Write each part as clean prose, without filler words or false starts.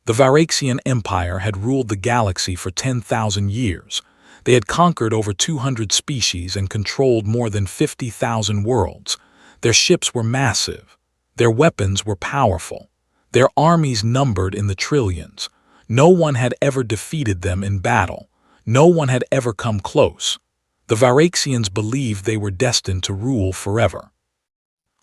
The Varaxian Empire had ruled the galaxy for 10,000 years. They had conquered over 200 species and controlled more than 50,000 worlds. Their ships were massive. Their weapons were powerful. Their armies numbered in the trillions. No one had ever defeated them in battle. No one had ever come close. The Varaxians believed they were destined to rule forever.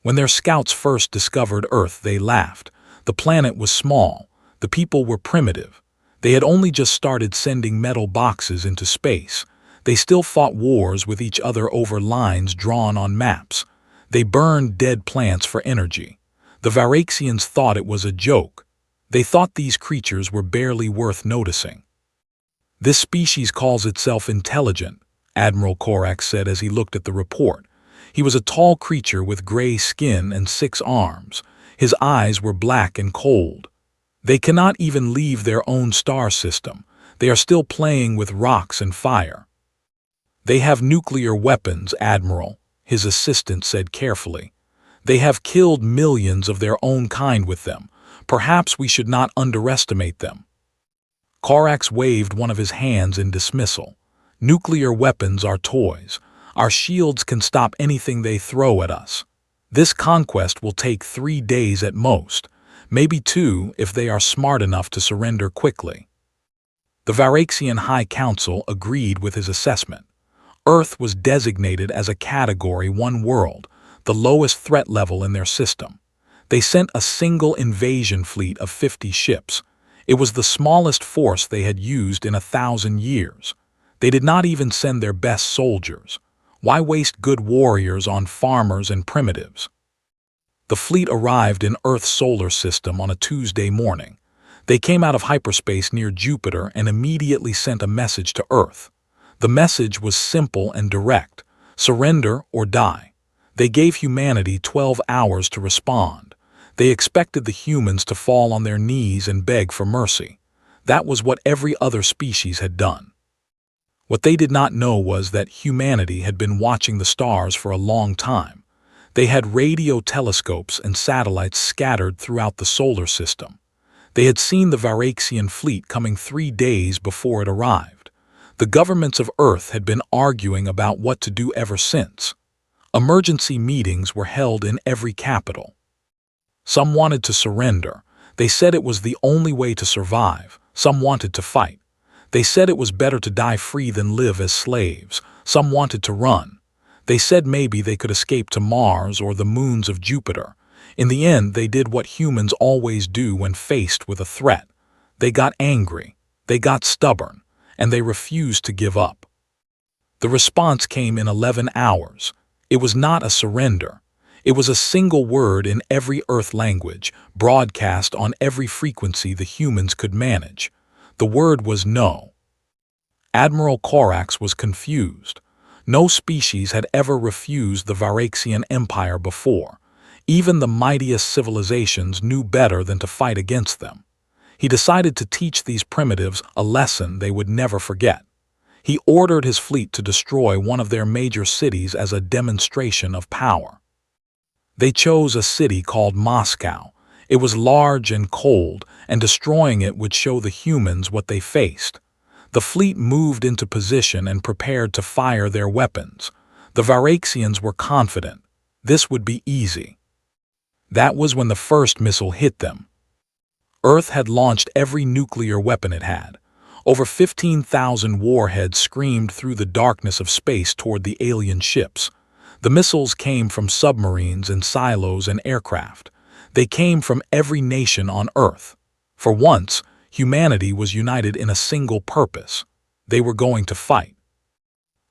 When their scouts first discovered Earth, they laughed. The planet was small. The people were primitive. They had only just started sending metal boxes into space. They still fought wars with each other over lines drawn on maps. They burned dead plants for energy. The Varaxians thought it was a joke. They thought these creatures were barely worth noticing. "This species calls itself intelligent," Admiral Corax said as he looked at the report. He was a tall creature with gray skin and 6 arms. His eyes were black and cold. "They cannot even leave their own star system. They are still playing with rocks and fire." "They have nuclear weapons, Admiral," his assistant said carefully. "They have killed millions of their own kind with them. Perhaps we should not underestimate them." Corax waved one of his hands in dismissal. "Nuclear weapons are toys. Our shields can stop anything they throw at us. This conquest will take 3 days at most. Maybe 2 if they are smart enough to surrender quickly." The Varaxian High Council agreed with his assessment. Earth was designated as a Category 1 world, the lowest threat level in their system. They sent a single invasion fleet of 50 ships. It was the smallest force they had used in 1,000 years. They did not even send their best soldiers. Why waste good warriors on farmers and primitives? The fleet arrived in Earth's solar system on a Tuesday morning. They came out of hyperspace near Jupiter and immediately sent a message to Earth. The message was simple and direct: surrender or die. They gave humanity 12 hours to respond. They expected the humans to fall on their knees and beg for mercy. That was what every other species had done. What they did not know was that humanity had been watching the stars for a long time. They had radio telescopes and satellites scattered throughout the solar system. They had seen the Varaxian fleet coming 3 days before it arrived. The governments of Earth had been arguing about what to do ever since. Emergency meetings were held in every capital. Some wanted to surrender. They said it was the only way to survive. Some wanted to fight. They said it was better to die free than live as slaves. Some wanted to run. They said maybe they could escape to Mars or the moons of Jupiter. In the end, they did what humans always do when faced with a threat. They got angry, they got stubborn, and they refused to give up. The response came in 11 hours. It was not a surrender. It was a single word in every Earth language, broadcast on every frequency the humans could manage. The word was no. Admiral Corax was confused. No species had ever refused the Varaxian Empire before. Even the mightiest civilizations knew better than to fight against them. He decided to teach these primitives a lesson they would never forget. He ordered his fleet to destroy one of their major cities as a demonstration of power. They chose a city called Moscow. It was large and cold, and destroying it would show the humans what they faced. The fleet moved into position and prepared to fire their weapons. The Varaxians were confident. This would be easy. That was when the first missile hit them. Earth had launched every nuclear weapon it had. Over 15,000 warheads screamed through the darkness of space toward the alien ships. The missiles came from submarines and silos and aircraft. They came from every nation on Earth. For once, humanity was united in a single purpose. They were going to fight.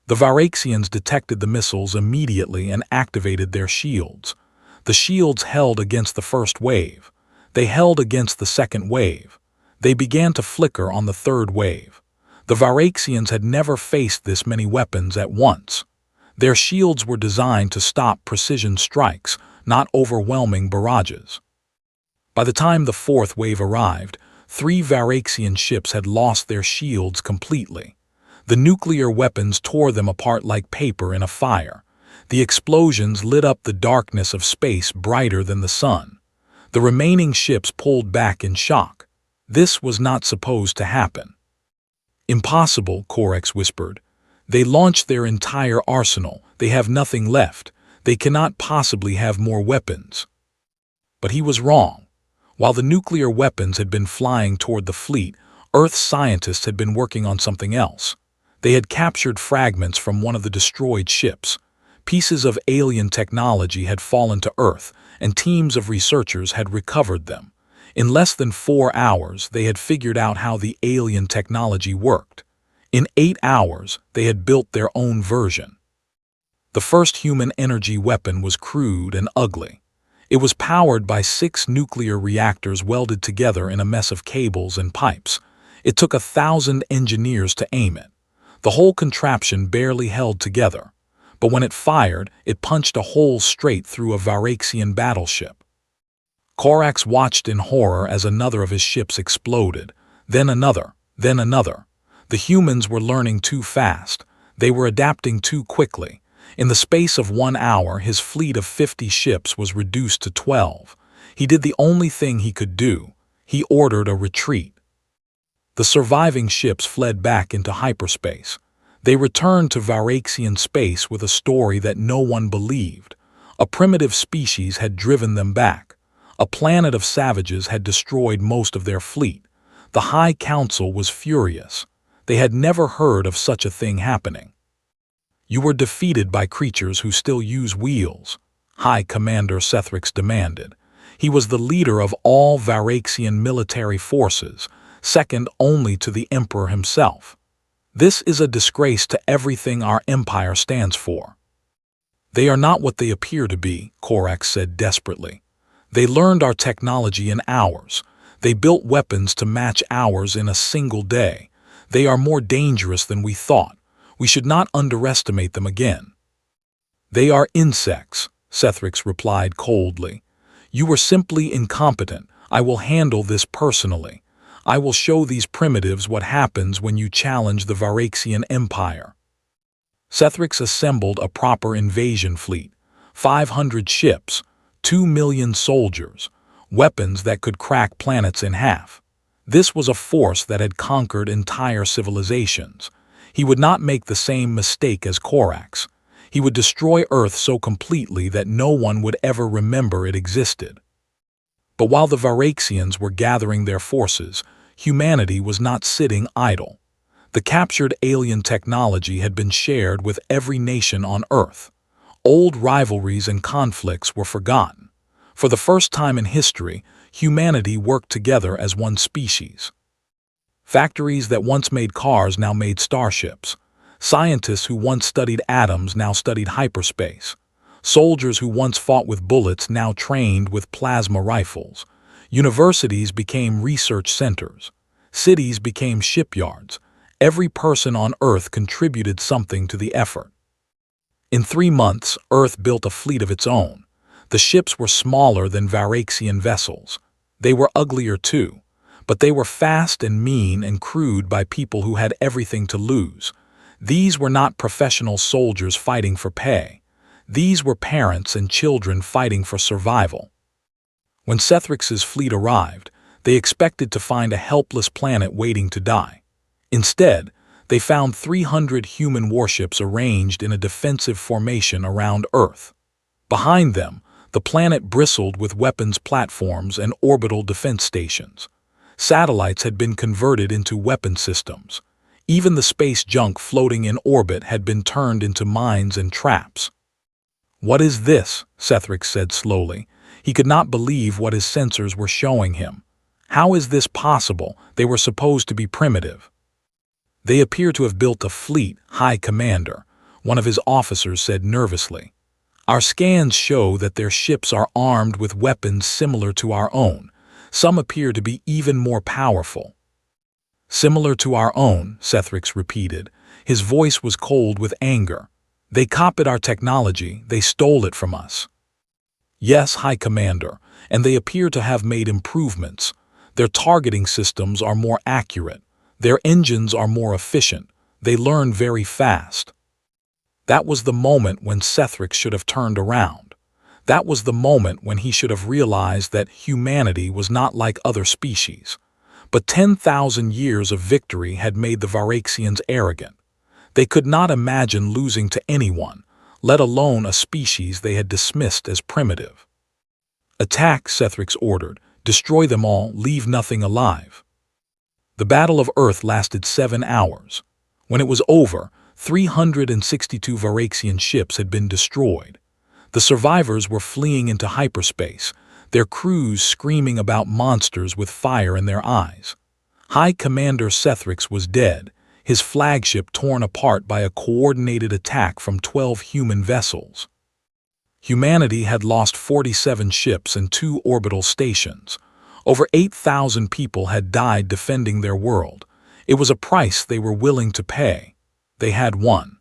The Varaxians detected the missiles immediately and activated their shields. The shields held against the first wave. They held against the second wave. They began to flicker on the third wave. The Varaxians had never faced this many weapons at once. Their shields were designed to stop precision strikes, not overwhelming barrages. By the time the fourth wave arrived, 3 Varaxian ships had lost their shields completely. The nuclear weapons tore them apart like paper in a fire. The explosions lit up the darkness of space brighter than the sun. The remaining ships pulled back in shock. This was not supposed to happen. Impossible, Corax whispered. They launched their entire arsenal. They have nothing left. They cannot possibly have more weapons. But he was wrong. While the nuclear weapons had been flying toward the fleet, Earth scientists had been working on something else. They had captured fragments from one of the destroyed ships. Pieces of alien technology had fallen to Earth, and teams of researchers had recovered them. In less than 4 hours, they had figured out how the alien technology worked. In 8 hours, they had built their own version. The first human energy weapon was crude and ugly. It was powered by 6 nuclear reactors welded together in a mess of cables and pipes. It took 1,000 engineers to aim it. The whole contraption barely held together. But when it fired, it punched a hole straight through a Varaxian battleship. Corax watched in horror as another of his ships exploded. Then another, then another. The humans were learning too fast. They were adapting too quickly. In the space of 1 hour, his fleet of 50 ships was reduced to 12. He did the only thing he could do. He ordered a retreat. The surviving ships fled back into hyperspace. They returned to Varaxian space with a story that no one believed. A primitive species had driven them back. A planet of savages had destroyed most of their fleet. The High Council was furious. They had never heard of such a thing happening. You were defeated by creatures who still use wheels, High Commander Sethrix demanded. He was the leader of all Varaxian military forces, second only to the Emperor himself. This is a disgrace to everything our empire stands for. They are not what they appear to be, Corax said desperately. They learned our technology in hours. They built weapons to match ours in a single day. They are more dangerous than we thought. We should not underestimate them again. They are insects, Sethrix replied coldly. You were simply incompetent. I will handle this personally. I will show these primitives what happens when you challenge the Varaxian Empire. Sethrix assembled a proper invasion fleet, 500 ships, 2 million soldiers, weapons that could crack planets in half. This was a force that had conquered entire civilizations. He would not make the same mistake as Corax. He would destroy Earth so completely that no one would ever remember it existed. But while the Varaxians were gathering their forces, humanity was not sitting idle. The captured alien technology had been shared with every nation on Earth. Old rivalries and conflicts were forgotten. For the first time in history, humanity worked together as one species. Factories that once made cars now made starships. Scientists who once studied atoms now studied hyperspace. Soldiers who once fought with bullets now trained with plasma rifles. Universities became research centers. Cities became shipyards. Every person on Earth contributed something to the effort. In 3 months, Earth built a fleet of its own. The ships were smaller than Varaxian vessels. They were uglier too, but they were fast and mean and crewed by people who had everything to lose. These were not professional soldiers fighting for pay. These were parents and children fighting for survival. When Sethrix's fleet arrived, they expected to find a helpless planet waiting to die. Instead, they found 300 human warships arranged in a defensive formation around Earth. Behind them, the planet bristled with weapons platforms and orbital defense stations. Satellites had been converted into weapon systems. Even the space junk floating in orbit had been turned into mines and traps. "What is this?" Sethrix said slowly. He could not believe what his sensors were showing him. How is this possible? They were supposed to be primitive. "They appear to have built a fleet, High Commander," one of his officers said nervously. "Our scans show that their ships are armed with weapons similar to our own. Some appear to be even more powerful." "Similar to our own," Sethrix repeated. His voice was cold with anger. "They copied our technology. They stole it from us." "Yes, High Commander, and they appear to have made improvements. Their targeting systems are more accurate. Their engines are more efficient. They learn very fast." That was the moment when Sethrix should have turned around. That was the moment when he should have realized that humanity was not like other species. But 10,000 years of victory had made the Varaxians arrogant. They could not imagine losing to anyone, let alone a species they had dismissed as primitive. "Attack," Sethrix ordered. "Destroy them all, leave nothing alive." The Battle of Earth lasted 7 hours. When it was over, 362 Varaxian ships had been destroyed. The survivors were fleeing into hyperspace, their crews screaming about monsters with fire in their eyes. High Commander Sethrix was dead, his flagship torn apart by a coordinated attack from 12 human vessels. Humanity had lost 47 ships and 2 orbital stations. Over 8,000 people had died defending their world. It was a price they were willing to pay. They had won.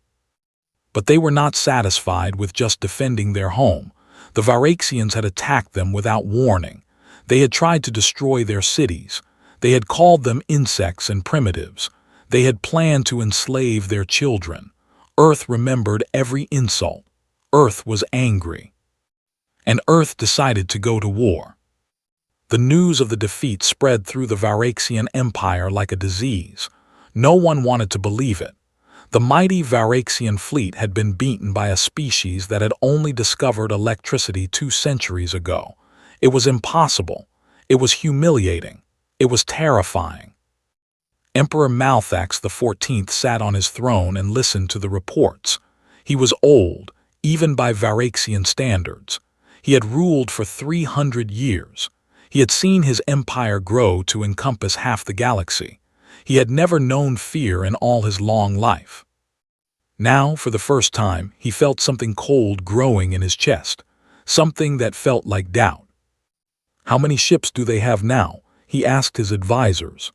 But they were not satisfied with just defending their home. The Varaxians had attacked them without warning. They had tried to destroy their cities. They had called them insects and primitives. They had planned to enslave their children. Earth remembered every insult. Earth was angry. And Earth decided to go to war. The news of the defeat spread through the Varaxian Empire like a disease. No one wanted to believe it. The mighty Varaxian fleet had been beaten by a species that had only discovered electricity 2 centuries ago. It was impossible. It was humiliating. It was terrifying. Emperor Malthax XIV sat on his throne and listened to the reports. He was old, even by Varaxian standards. He had ruled for 300 years. He had seen his empire grow to encompass half the galaxy. He had never known fear in all his long life. Now, for the first time, he felt something cold growing in his chest, something that felt like doubt. "How many ships do they have now?" he asked his advisors.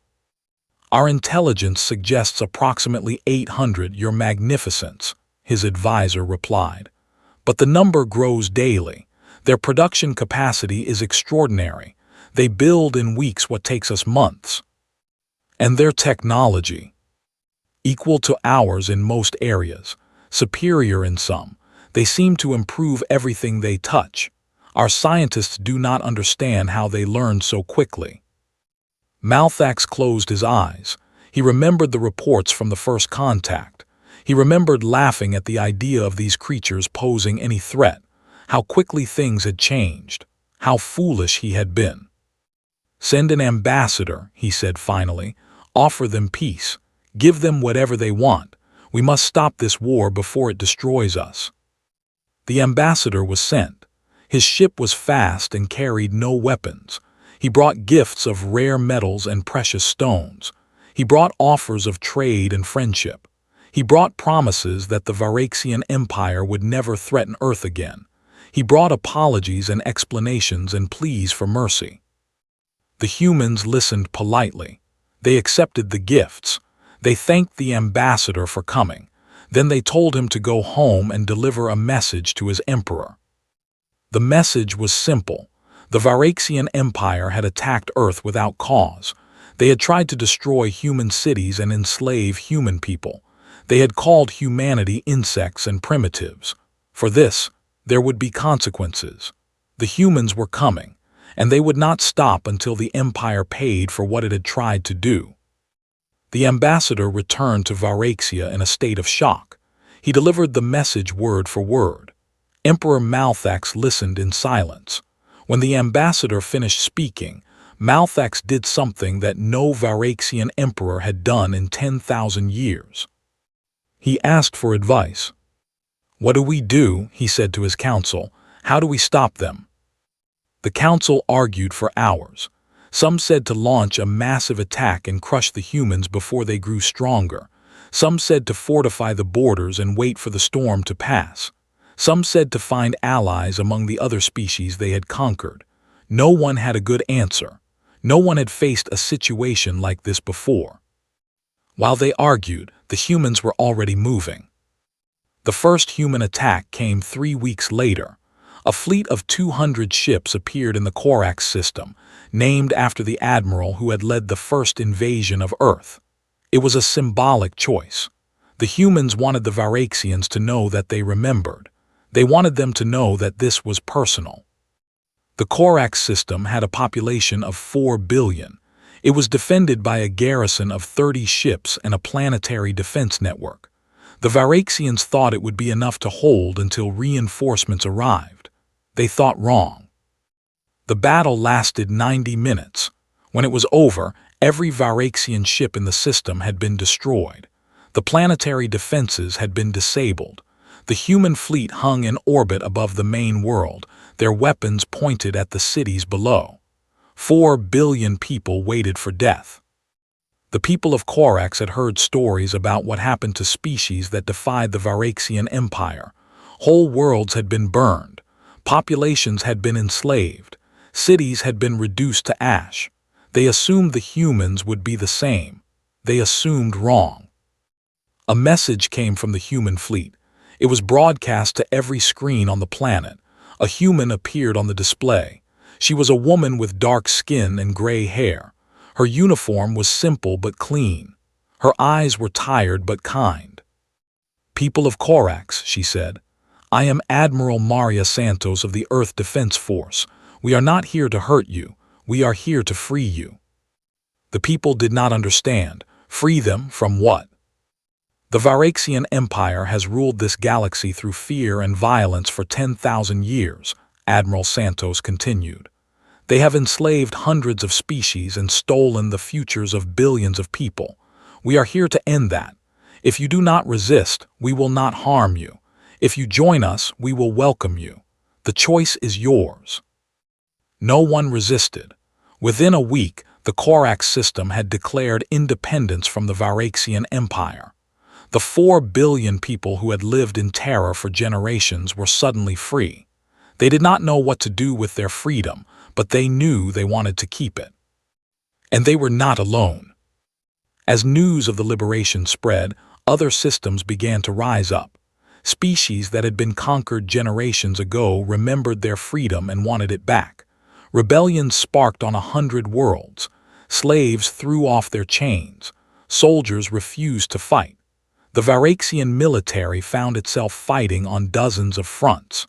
"Our intelligence suggests approximately 800, Your Magnificence," his advisor replied. "But the number grows daily. Their production capacity is extraordinary. They build in weeks what takes us months. And their technology, equal to ours in most areas, superior in some. They seem to improve everything they touch. Our scientists do not understand how they learn so quickly." Malthax closed his eyes. He remembered the reports from the first contact. He remembered laughing at the idea of these creatures posing any threat. How quickly things had changed. How foolish he had been. "Send an ambassador," he said finally. "Offer them peace. Give them whatever they want. We must stop this war before it destroys us." The ambassador was sent. His ship was fast and carried no weapons. He brought gifts of rare metals and precious stones. He brought offers of trade and friendship. He brought promises that the Varaxian Empire would never threaten Earth again. He brought apologies and explanations and pleas for mercy. The humans listened politely. They accepted the gifts. They thanked the ambassador for coming. Then they told him to go home and deliver a message to his emperor. The message was simple. The Varaxian Empire had attacked Earth without cause. They had tried to destroy human cities and enslave human people. They had called humanity insects and primitives. For this, there would be consequences. The humans were coming, and they would not stop until the Empire paid for what it had tried to do. The ambassador returned to Varaxia in a state of shock. He delivered the message word for word. Emperor Malthax listened in silence. When the ambassador finished speaking, Malthax did something that no Varaxian emperor had done in 10,000 years. He asked for advice. "What do we do?" he said to his council. "How do we stop them?" The council argued for hours. Some said to launch a massive attack and crush the humans before they grew stronger. Some said to fortify the borders and wait for the storm to pass. Some said to find allies among the other species they had conquered. No one had a good answer. No one had faced a situation like this before. While they argued, the humans were already moving. The first human attack came 3 weeks later. A fleet of 200 ships appeared in the Corax system, named after the admiral who had led the first invasion of Earth. It was a symbolic choice. The humans wanted the Varaxians to know that they remembered. They wanted them to know that this was personal. The Corax system had a population of 4 billion. It was defended by a garrison of 30 ships and a planetary defense network. The Varaxians thought it would be enough to hold until reinforcements arrived. They thought wrong. The battle lasted 90 minutes. When it was over, every Varaxian ship in the system had been destroyed. The planetary defenses had been disabled. The human fleet hung in orbit above the main world, their weapons pointed at the cities below. 4 billion people waited for death. The people of Korax had heard stories about what happened to species that defied the Varaxian Empire. Whole worlds had been burned. Populations had been enslaved. Cities had been reduced to ash. They assumed the humans would be the same. They assumed wrong. A message came from the human fleet. It was broadcast to every screen on the planet. A human appeared on the display. She was a woman with dark skin and gray hair. Her uniform was simple but clean. Her eyes were tired but kind. "People of Korax," she said, "I am Admiral Maria Santos of the Earth Defense Force. We are not here to hurt you. We are here to free you." The people did not understand. Free them from what? The Varaxian Empire has ruled this galaxy through fear and violence for 10,000 years, Admiral Santos continued. They have enslaved hundreds of species and stolen the futures of billions of people. We are here to end that. If you do not resist, we will not harm you. If you join us, we will welcome you. The choice is yours. No one resisted. Within a week, the Korax system had declared independence from the Varaxian Empire. The 4 billion people who had lived in terror for generations were suddenly free. They did not know what to do with their freedom, but they knew they wanted to keep it. And they were not alone. As news of the liberation spread, other systems began to rise up. Species that had been conquered generations ago remembered their freedom and wanted it back. Rebellions sparked on 100 worlds. Slaves threw off their chains. Soldiers refused to fight. The Varaxian military found itself fighting on dozens of fronts.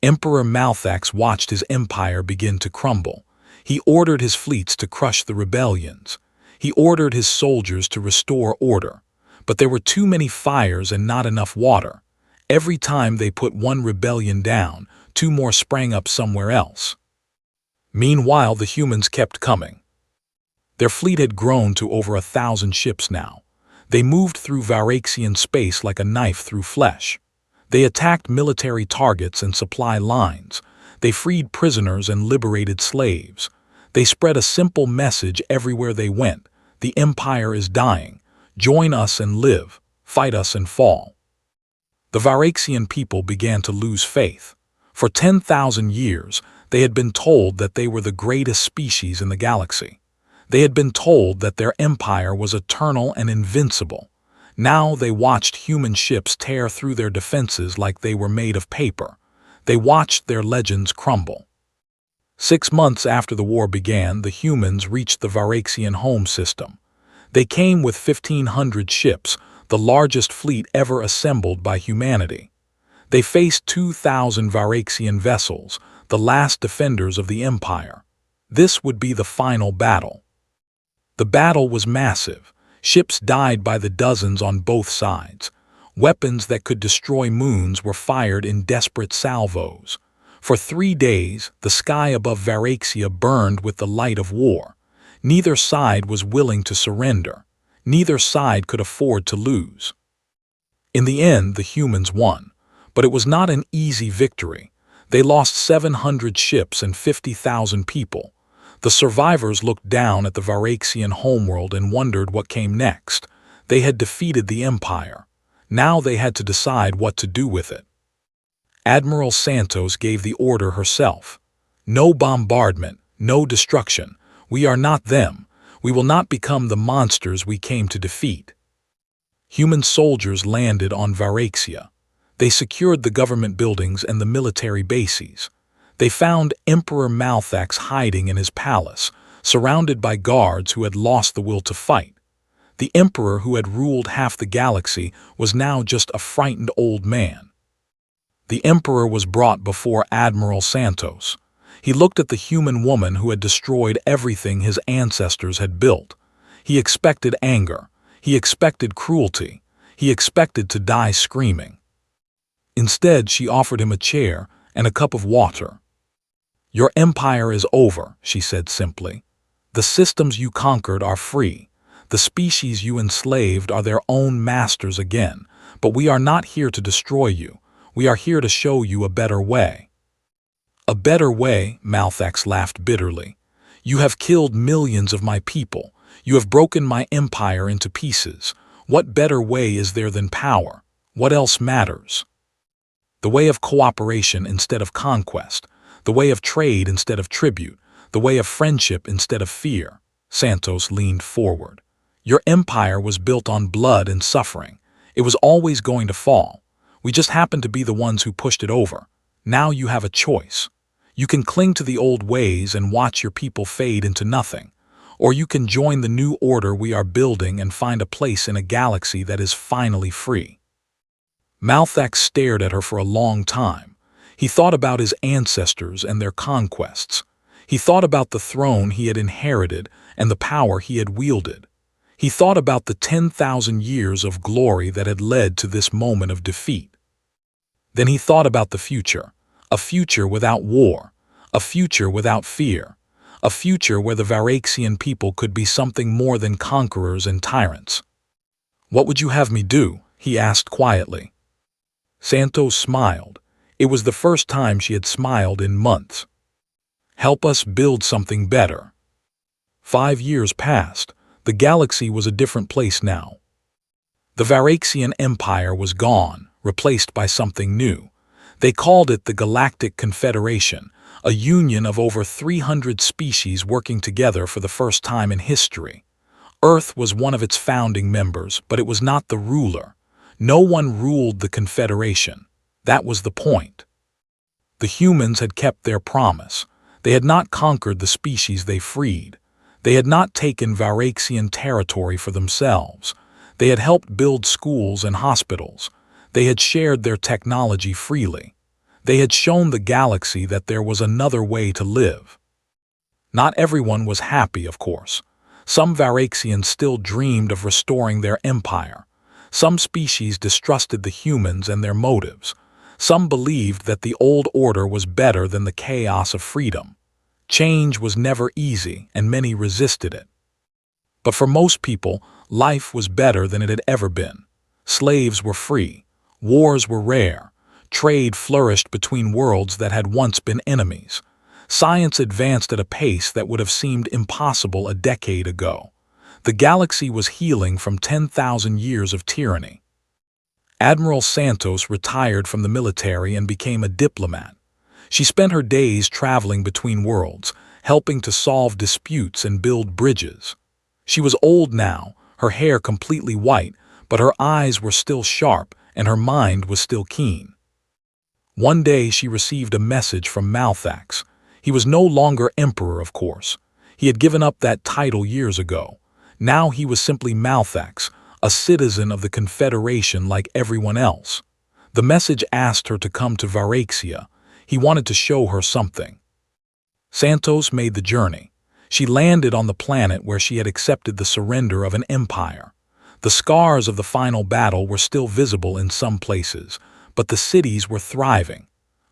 Emperor Malthax watched his empire begin to crumble. He ordered his fleets to crush the rebellions. He ordered his soldiers to restore order. But there were too many fires and not enough water. Every time they put one rebellion down, 2 more sprang up somewhere else. Meanwhile, the humans kept coming. Their fleet had grown to over 1,000 ships now. They moved through Varaxian space like a knife through flesh. They attacked military targets and supply lines. They freed prisoners and liberated slaves. They spread a simple message everywhere they went: the Empire is dying. Join us and live. Fight us and fall. The Varaxian people began to lose faith. For 10,000 years, they had been told that they were the greatest species in the galaxy. They had been told that their empire was eternal and invincible. Now they watched human ships tear through their defenses like they were made of paper. They watched their legends crumble. 6 months after the war began, the humans reached the Varaxian home system. They came with 1,500 ships, the largest fleet ever assembled by humanity. They faced 2,000 Varaxian vessels, the last defenders of the empire. This would be the final battle. The battle was massive. Ships died by the dozens on both sides. Weapons that could destroy moons were fired in desperate salvos. For 3 days, the sky above Varaxia burned with the light of war. Neither side was willing to surrender. Neither side could afford to lose. In the end, the humans won. But it was not an easy victory. They lost 700 ships and 50,000 people. The survivors looked down at the Varaxian homeworld and wondered what came next. They had defeated the Empire. Now they had to decide what to do with it. Admiral Santos gave the order herself. No bombardment, no destruction. We are not them. We will not become the monsters we came to defeat. Human soldiers landed on Varaxia. They secured the government buildings and the military bases. They found Emperor Malthax hiding in his palace, surrounded by guards who had lost the will to fight. The emperor who had ruled half the galaxy was now just a frightened old man. The emperor was brought before Admiral Santos. He looked at the human woman who had destroyed everything his ancestors had built. He expected anger. He expected cruelty. He expected to die screaming. Instead, she offered him a chair and a cup of water. "Your empire is over," she said simply. "The systems you conquered are free. The species you enslaved are their own masters again, but we are not here to destroy you. We are here to show you a better way." "A better way?" Malthax laughed bitterly. "You have killed millions of my people. You have broken my empire into pieces. What better way is there than power? What else matters? The way of cooperation instead of conquest, the way of trade instead of tribute, the way of friendship instead of fear." Santos leaned forward. "Your empire was built on blood and suffering. It was always going to fall. We just happened to be the ones who pushed it over. Now you have a choice. You can cling to the old ways and watch your people fade into nothing, or you can join the new order we are building and find a place in a galaxy that is finally free." Malthax stared at her for a long time. He thought about his ancestors and their conquests. He thought about the throne he had inherited and the power he had wielded. He thought about the 10,000 years of glory that had led to this moment of defeat. Then he thought about the future, a future without war, a future without fear, a future where the Varaxian people could be something more than conquerors and tyrants. "What would you have me do?" he asked quietly. Santos smiled. It was the first time she had smiled in months. "Help us build something better." 5 years passed. The galaxy was a different place now. The Varaxian Empire was gone, replaced by something new. They called it the Galactic Confederation, a union of over 300 species working together for the first time in history. Earth was one of its founding members, but it was not the ruler. No one ruled the Confederation. That was the point. The humans had kept their promise. They had not conquered the species they freed. They had not taken Varaxian territory for themselves. They had helped build schools and hospitals. They had shared their technology freely. They had shown the galaxy that there was another way to live. Not everyone was happy, of course. Some Varaxians still dreamed of restoring their empire. Some species distrusted the humans and their motives. Some believed that the old order was better than the chaos of freedom. Change was never easy, and many resisted it. But for most people, life was better than it had ever been. Slaves were free. Wars were rare. Trade flourished between worlds that had once been enemies. Science advanced at a pace that would have seemed impossible a decade ago. The galaxy was healing from 10,000 years of tyranny. Admiral Santos retired from the military and became a diplomat. She spent her days traveling between worlds, helping to solve disputes and build bridges. She was old now, her hair completely white, but her eyes were still sharp and her mind was still keen. One day she received a message from Malthax. He was no longer emperor, of course. He had given up that title years ago. Now he was simply Malthax, a citizen of the Confederation like everyone else. The message asked her to come to Varaxia. He wanted to show her something. Santos made the journey. She landed on the planet where she had accepted the surrender of an empire. The scars of the final battle were still visible in some places, but the cities were thriving.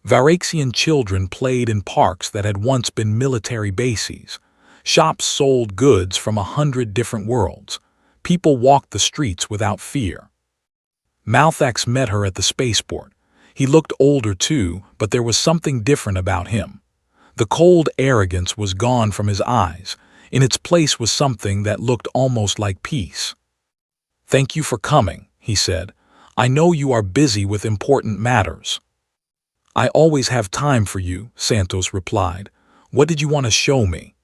Varaxian children played in parks that had once been military bases. Shops sold goods from 100 different worlds. People walked the streets without fear. Malthax met her at the spaceport. He looked older too, but there was something different about him. The cold arrogance was gone from his eyes. In its place was something that looked almost like peace. "Thank you for coming," he said. "I know you are busy with important matters." "I always have time for you," Santos replied. "What did you want to show me?"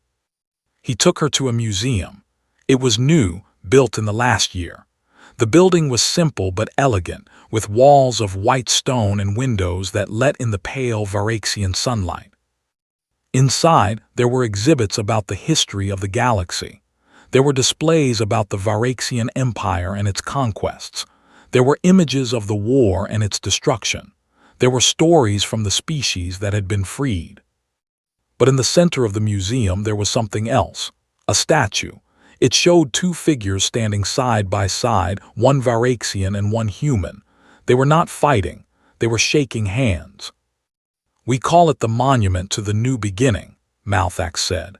He took her to a museum. It was new, built in the last year. The building was simple but elegant, with walls of white stone and windows that let in the pale Varaxian sunlight. Inside, there were exhibits about the history of the galaxy. There were displays about the Varaxian Empire and its conquests. There were images of the war and its destruction. There were stories from the species that had been freed. But in the center of the museum there was something else, a statue. It showed two figures standing side by side, one Varaxian and one human. They were not fighting, they were shaking hands. "We call it the Monument to the New Beginning," Malthax said.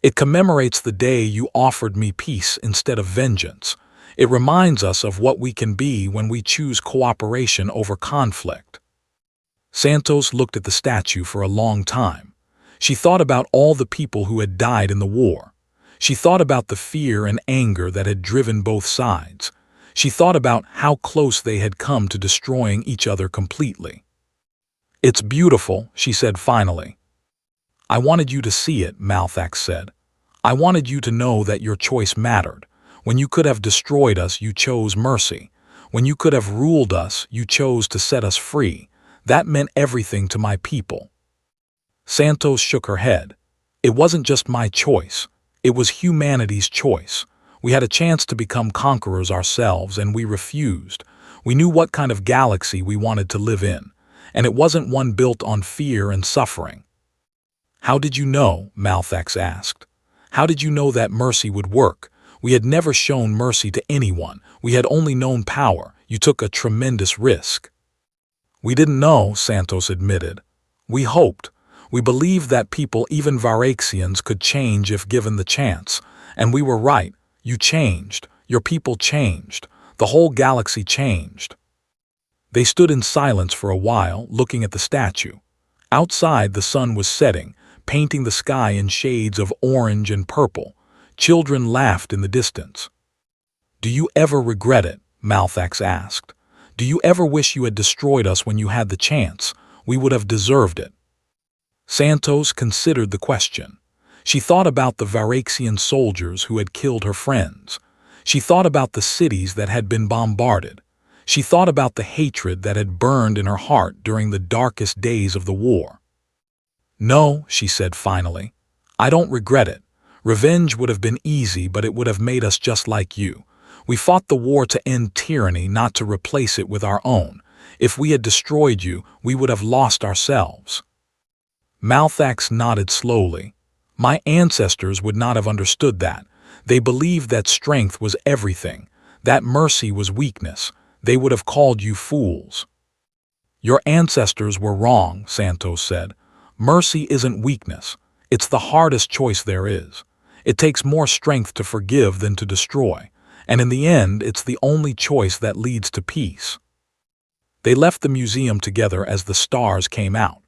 "It commemorates the day you offered me peace instead of vengeance. It reminds us of what we can be when we choose cooperation over conflict." Santos looked at the statue for a long time. She thought about all the people who had died in the war. She thought about the fear and anger that had driven both sides. She thought about how close they had come to destroying each other completely. "It's beautiful," she said finally. "I wanted you to see it," Malthax said. "I wanted you to know that your choice mattered. When you could have destroyed us, you chose mercy. When you could have ruled us, you chose to set us free. That meant everything to my people." Santos shook her head. "It wasn't just my choice. It was humanity's choice. We had a chance to become conquerors ourselves, and we refused. We knew what kind of galaxy we wanted to live in, and it wasn't one built on fear and suffering." "How did you know?" Malthax asked. "How did you know that mercy would work? We had never shown mercy to anyone. We had only known power. You took a tremendous risk." "We didn't know," Santos admitted. "We hoped. We believed that people, even Varaxians, could change if given the chance. And we were right. You changed. Your people changed. The whole galaxy changed." They stood in silence for a while, looking at the statue. Outside, the sun was setting, painting the sky in shades of orange and purple. Children laughed in the distance. "Do you ever regret it?" Malthax asked. "Do you ever wish you had destroyed us when you had the chance? We would have deserved it." Santos considered the question. She thought about the Varaxian soldiers who had killed her friends. She thought about the cities that had been bombarded. She thought about the hatred that had burned in her heart during the darkest days of the war. "No," she said finally. "I don't regret it. Revenge would have been easy, but it would have made us just like you. We fought the war to end tyranny, not to replace it with our own. If we had destroyed you, we would have lost ourselves." Malthax nodded slowly. "My ancestors would not have understood that. They believed that strength was everything, that mercy was weakness. They would have called you fools." "Your ancestors were wrong," Santos said. "Mercy isn't weakness. It's the hardest choice there is. It takes more strength to forgive than to destroy, and in the end, it's the only choice that leads to peace." They left the museum together as the stars came out.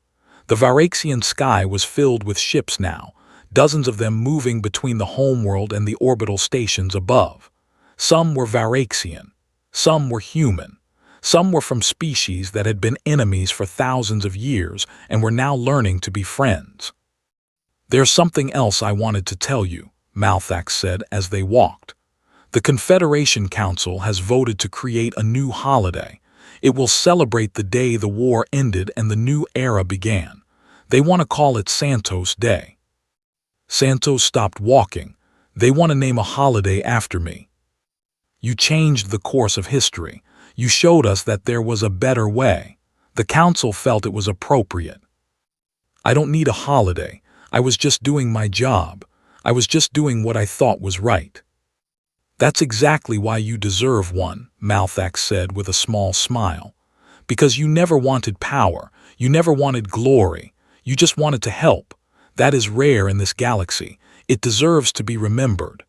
The Varaxian sky was filled with ships now, dozens of them moving between the homeworld and the orbital stations above. Some were Varaxian, some were human, some were from species that had been enemies for thousands of years and were now learning to be friends. "There's something else I wanted to tell you," Malthax said as they walked. "The Confederation Council has voted to create a new holiday. It will celebrate the day the war ended and the new era began. They want to call it Santos Day." Santos stopped walking. "They want to name a holiday after me. You changed the course of history. You showed us that there was a better way. The council felt it was appropriate." "I don't need a holiday. I was just doing my job. I was just doing what I thought was right." "That's exactly why you deserve one," Malthax said with a small smile. "Because you never wanted power. You never wanted glory. You just wanted to help. That is rare in this galaxy. It deserves to be remembered."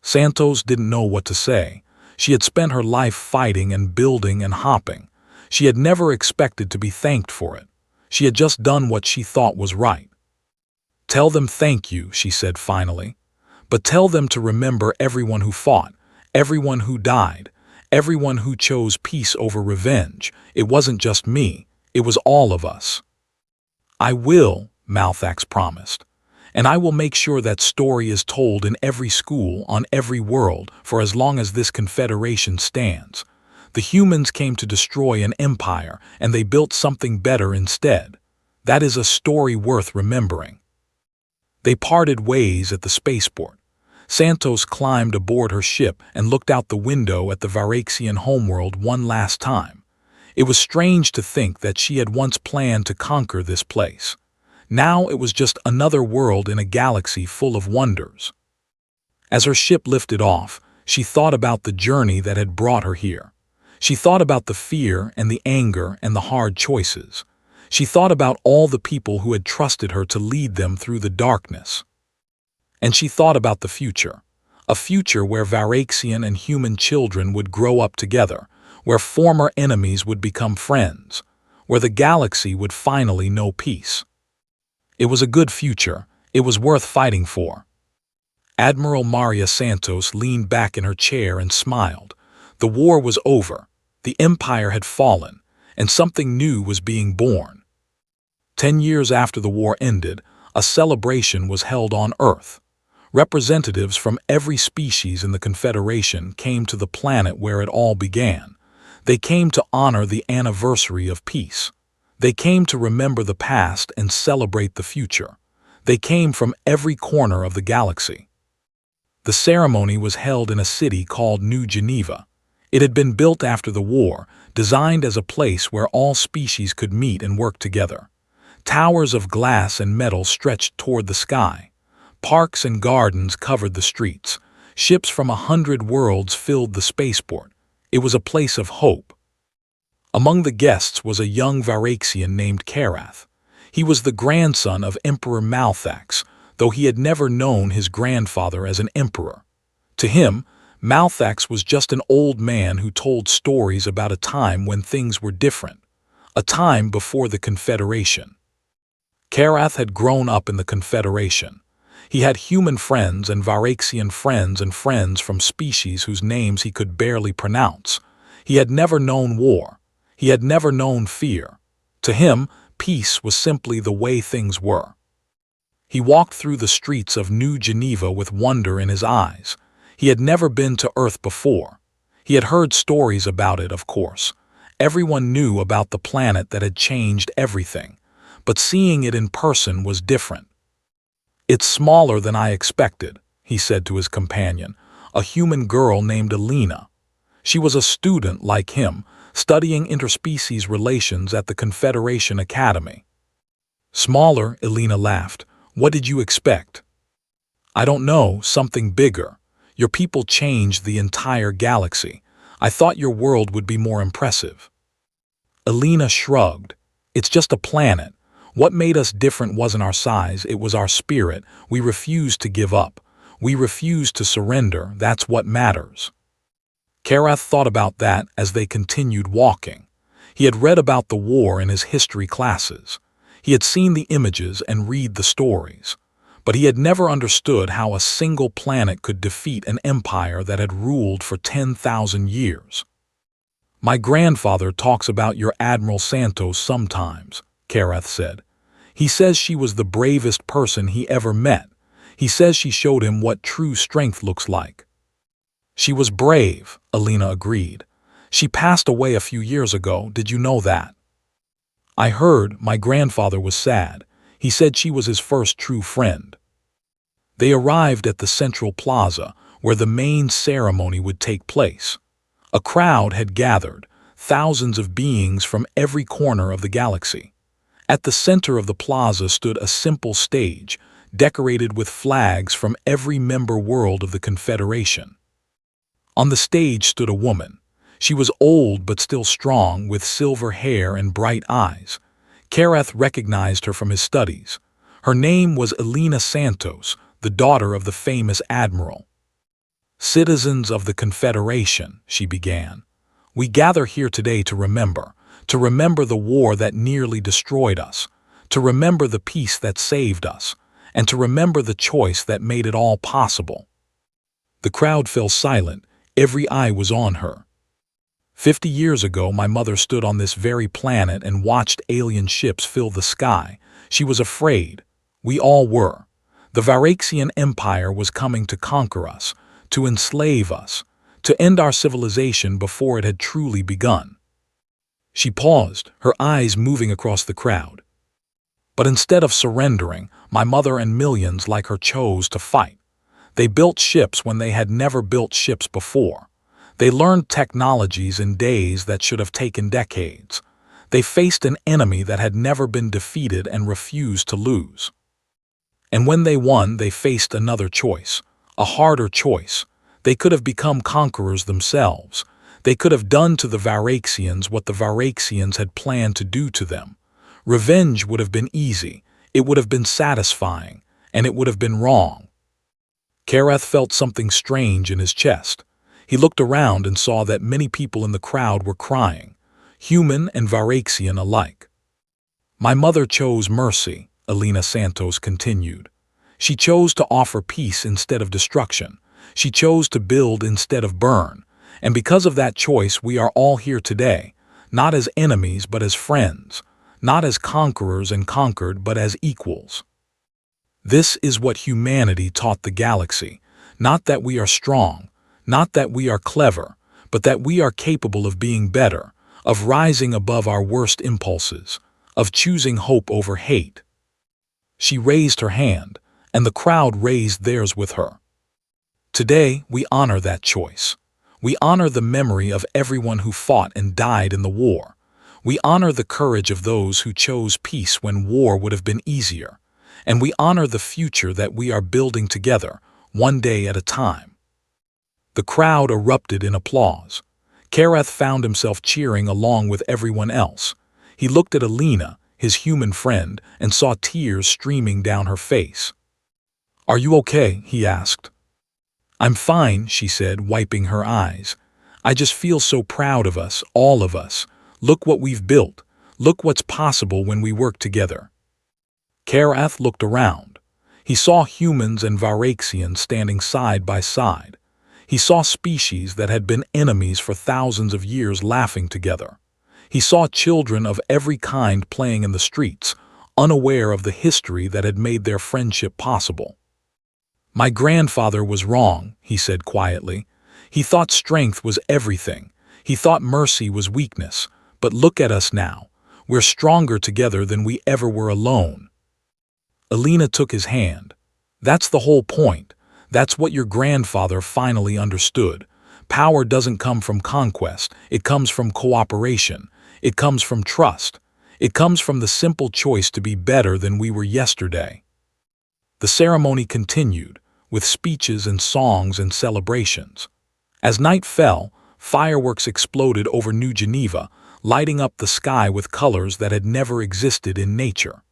Santos didn't know what to say. She had spent her life fighting and building and hopping. She had never expected to be thanked for it. She had just done what she thought was right. "Tell them thank you," she said finally. "But tell them to remember everyone who fought, everyone who died, everyone who chose peace over revenge. It wasn't just me. It was all of us." "I will," Malthax promised. "And I will make sure that story is told in every school, on every world, for as long as this confederation stands. The humans came to destroy an empire, and they built something better instead. That is a story worth remembering." They parted ways at the spaceport. Santos climbed aboard her ship and looked out the window at the Varaxian homeworld one last time. It was strange to think that she had once planned to conquer this place. Now it was just another world in a galaxy full of wonders. As her ship lifted off, she thought about the journey that had brought her here. She thought about the fear and the anger and the hard choices. She thought about all the people who had trusted her to lead them through the darkness. And she thought about the future, a future where Varaxian and human children would grow up together, where former enemies would become friends, where the galaxy would finally know peace. It was a good future. It was worth fighting for. Admiral Maria Santos leaned back in her chair and smiled. The war was over. The Empire had fallen, and something new was being born. 10 years after the war ended, a celebration was held on Earth. Representatives from every species in the Confederation came to the planet where it all began. They came to honor the anniversary of peace. They came to remember the past and celebrate the future. They came from every corner of the galaxy. The ceremony was held in a city called New Geneva. It had been built after the war, designed as a place where all species could meet and work together. Towers of glass and metal stretched toward the sky. Parks and gardens covered the streets. Ships from 100 worlds filled the spaceport. It was a place of hope. Among the guests was a young Varaxian named Karath. He was the grandson of Emperor Malthax, though he had never known his grandfather as an emperor. To him, Malthax was just an old man who told stories about a time when things were different, a time before the Confederation. Karath had grown up in the Confederation. He had human friends and Varaxian friends and friends from species whose names he could barely pronounce. He had never known war. He had never known fear. To him, peace was simply the way things were. He walked through the streets of New Geneva with wonder in his eyes. He had never been to Earth before. He had heard stories about it, of course. Everyone knew about the planet that had changed everything. But seeing it in person was different. "It's smaller than I expected," he said to his companion, a human girl named Alina. She was a student like him, studying interspecies relations at the Confederation Academy. "Smaller," Alina laughed. "What did you expect?" "I don't know, something bigger. Your people changed the entire galaxy. I thought your world would be more impressive." Alina shrugged. "It's just a planet. What made us different wasn't our size, it was our spirit. We refused to give up. We refused to surrender. That's what matters." Karath thought about that as they continued walking. He had read about the war in his history classes. He had seen the images and read the stories. But he had never understood how a single planet could defeat an empire that had ruled for 10,000 years. "My grandfather talks about your Admiral Santos sometimes," Karath said. "He says she was the bravest person he ever met. He says she showed him what true strength looks like." "She was brave," Alina agreed. "She passed away a few years ago. Did you know that?" "I heard. My grandfather was sad. He said she was his first true friend." They arrived at the central plaza, where the main ceremony would take place. A crowd had gathered, thousands of beings from every corner of the galaxy. At the center of the plaza stood a simple stage, decorated with flags from every member world of the Confederation. On the stage stood a woman. She was old but still strong, with silver hair and bright eyes. Karath recognized her from his studies. Her name was Alina Santos, the daughter of the famous admiral. "Citizens of the Confederation," she began, "we gather here today to remember the war that nearly destroyed us, to remember the peace that saved us, and to remember the choice that made it all possible." The crowd fell silent. Every eye was on her. 50 years ago, my mother stood on this very planet and watched alien ships fill the sky. She was afraid. We all were. The Varaxian Empire was coming to conquer us, to enslave us, to end our civilization before it had truly begun. She paused, her eyes moving across the crowd. But instead of surrendering, my mother and millions like her chose to fight. They built ships when they had never built ships before. They learned technologies in days that should have taken decades. They faced an enemy that had never been defeated and refused to lose. And when they won, they faced another choice, a harder choice. They could have become conquerors themselves. They could have done to the Varaxians what the Varaxians had planned to do to them. Revenge would have been easy, it would have been satisfying, and it would have been wrong. Kareth felt something strange in his chest. He looked around and saw that many people in the crowd were crying, human and Varaxian alike. "My mother chose mercy," Alina Santos continued. "She chose to offer peace instead of destruction. She chose to build instead of burn. And because of that choice, we are all here today, not as enemies but as friends, not as conquerors and conquered but as equals." This is what humanity taught the galaxy, not that we are strong, not that we are clever, but that we are capable of being better, of rising above our worst impulses, of choosing hope over hate. She raised her hand, and the crowd raised theirs with her. Today, we honor that choice. We honor the memory of everyone who fought and died in the war. We honor the courage of those who chose peace when war would have been easier. And we honor the future that we are building together, one day at a time. The crowd erupted in applause. Kareth found himself cheering along with everyone else. He looked at Alina, his human friend, and saw tears streaming down her face. "Are you okay?" he asked. "I'm fine," she said, wiping her eyes. "I just feel so proud of us, all of us. Look what we've built. Look what's possible when we work together." Kareth looked around. He saw humans and Varaxians standing side by side. He saw species that had been enemies for thousands of years laughing together. He saw children of every kind playing in the streets, unaware of the history that had made their friendship possible. "My grandfather was wrong," he said quietly. "He thought strength was everything. He thought mercy was weakness. But look at us now. We're stronger together than we ever were alone." Alina took his hand. "That's the whole point. That's what your grandfather finally understood. Power doesn't come from conquest. It comes from cooperation. It comes from trust. It comes from the simple choice to be better than we were yesterday." The ceremony continued, with speeches and songs and celebrations. As night fell, fireworks exploded over New Geneva, lighting up the sky with colors that had never existed in nature.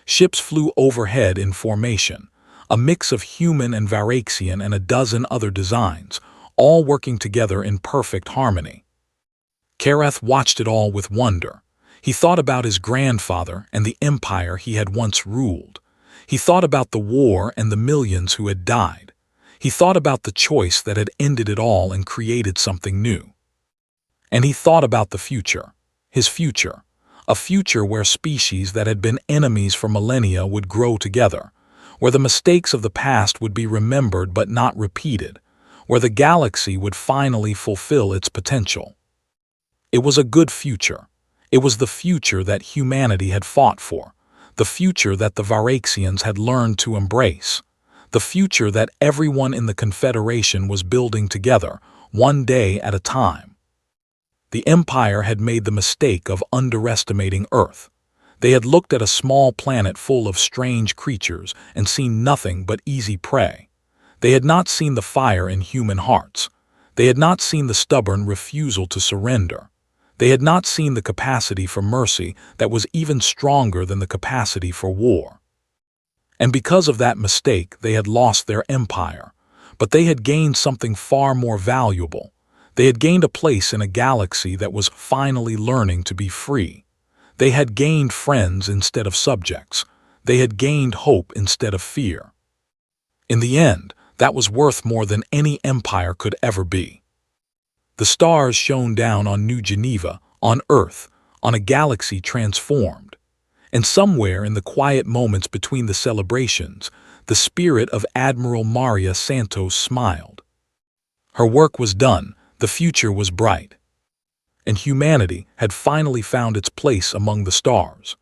Ships flew overhead in formation, a mix of human and Varaxian and a dozen other designs, all working together in perfect harmony. Kareth watched it all with wonder. He thought about his grandfather and the empire he had once ruled. He thought about the war and the millions who had died. He thought about the choice that had ended it all and created something new. And he thought about the future, his future, a future where species that had been enemies for millennia would grow together, where the mistakes of the past would be remembered but not repeated, where the galaxy would finally fulfill its potential. It was a good future. It was the future that humanity had fought for, the future that the Varaxians had learned to embrace, the future that everyone in the Confederation was building together, one day at a time. The Empire had made the mistake of underestimating Earth. They had looked at a small planet full of strange creatures and seen nothing but easy prey. They had not seen the fire in human hearts. They had not seen the stubborn refusal to surrender. They had not seen the capacity for mercy that was even stronger than the capacity for war. And because of that mistake, they had lost their empire. But they had gained something far more valuable. They had gained a place in a galaxy that was finally learning to be free. They had gained friends instead of subjects. They had gained hope instead of fear. In the end, that was worth more than any empire could ever be. The stars shone down on New Geneva, on Earth, on a galaxy transformed. And somewhere in the quiet moments between the celebrations, the spirit of Admiral Maria Santos smiled. Her work was done, the future was bright. And humanity had finally found its place among the stars.